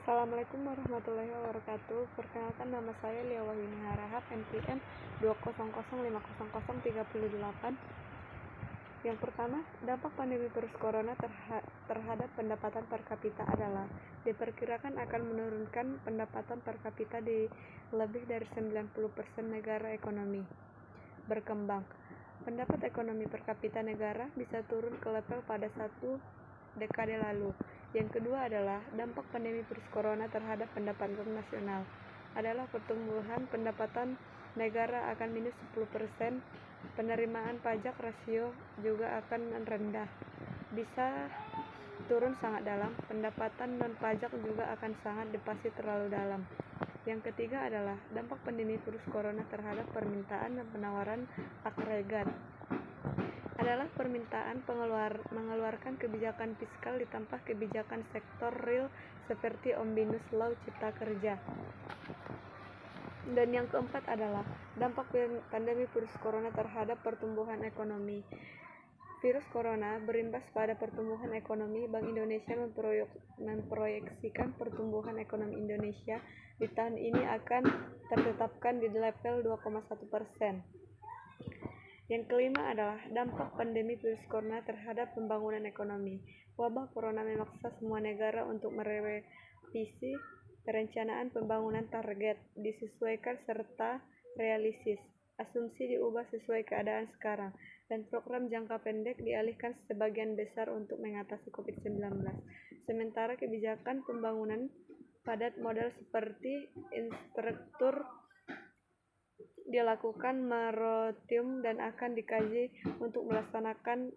Assalamualaikum warahmatullahi wabarakatuh. Perkenalkan, nama saya Lia Wahyuni Harahap, NPM 200500308. Yang pertama, dampak pandemi virus corona terhadap pendapatan per kapita adalah diperkirakan akan menurunkan pendapatan per kapita di lebih dari 90% negara ekonomi berkembang. Pendapat ekonomi per kapita negara bisa turun ke level pada satu dekade lalu. Yang kedua adalah dampak pandemi virus corona terhadap pendapatan nasional adalah pertumbuhan pendapatan negara akan minus 10%, penerimaan pajak rasio juga akan rendah, bisa turun sangat dalam, pendapatan non pajak juga akan sangat defisit terlalu dalam. Yang ketiga adalah dampak pandemi virus corona terhadap permintaan dan penawaran agregat adalah permintaan mengeluarkan kebijakan fiskal ditambah kebijakan sektor real seperti Omnibus Law Cipta Kerja. Dan yang keempat adalah dampak pandemi virus corona terhadap pertumbuhan ekonomi. Virus corona berimbas pada pertumbuhan ekonomi. Bank Indonesia memproyeksikan pertumbuhan ekonomi Indonesia di tahun ini akan tertetapkan di level 2,1%. Yang kelima adalah dampak pandemi virus corona terhadap pembangunan ekonomi. Wabah corona memaksa semua negara untuk merevisi perencanaan pembangunan, target disesuaikan serta realistis. Asumsi diubah sesuai keadaan sekarang, dan program jangka pendek dialihkan sebagian besar untuk mengatasi COVID-19. Sementara kebijakan pembangunan padat modal seperti infrastruktur dilakukan moratorium dan akan dikaji untuk melaksanakan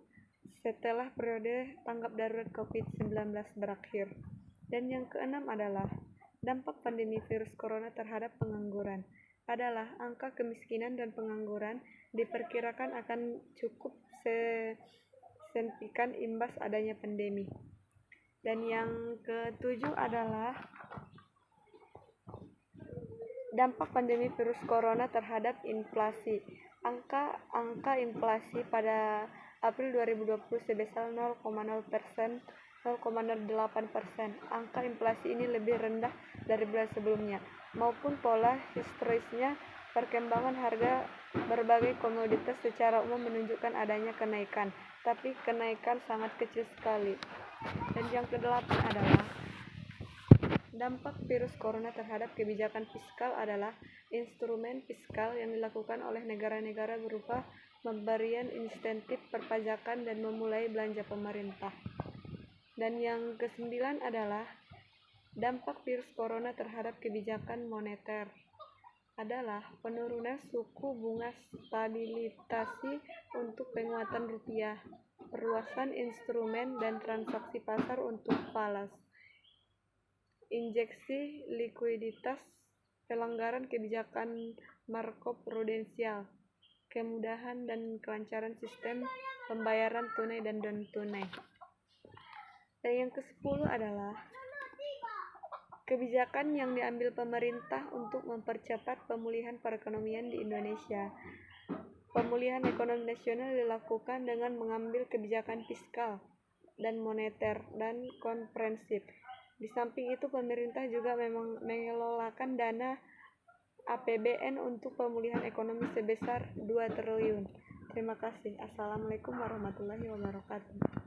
setelah periode tanggap darurat COVID-19 berakhir. Dan yang keenam adalah dampak pandemi virus corona terhadap pengangguran adalah angka kemiskinan dan pengangguran diperkirakan akan cukup signifikan imbas adanya pandemi. Dan yang ketujuh adalah dampak pandemi virus corona terhadap inflasi. Angka inflasi pada April 2020 sebesar 0,08%. Angka inflasi ini lebih rendah dari bulan sebelumnya, maupun pola historisnya. Perkembangan harga berbagai komoditas secara umum menunjukkan adanya kenaikan, tapi kenaikan sangat kecil sekali. Dan yang kedelapan adalah dampak virus corona terhadap kebijakan fiskal adalah instrumen fiskal yang dilakukan oleh negara-negara berupa pemberian insentif perpajakan dan memulai belanja pemerintah. Dan yang kesembilan adalah dampak virus corona terhadap kebijakan moneter adalah penurunan suku bunga, stabilisasi untuk penguatan rupiah, perluasan instrumen dan transaksi pasar untuk falas, injeksi likuiditas, pelanggaran kebijakan makroprudensial, kemudahan dan kelancaran sistem pembayaran tunai dan non-tunai. Dan yang ke-10 adalah kebijakan yang diambil pemerintah untuk mempercepat pemulihan perekonomian di Indonesia. Pemulihan ekonomi nasional dilakukan dengan mengambil kebijakan fiskal dan moneter dan komprehensif. Di samping itu, pemerintah juga mengelolakan dana APBN untuk pemulihan ekonomi sebesar 2 triliun. Terima kasih. Assalamualaikum warahmatullahi wabarakatuh.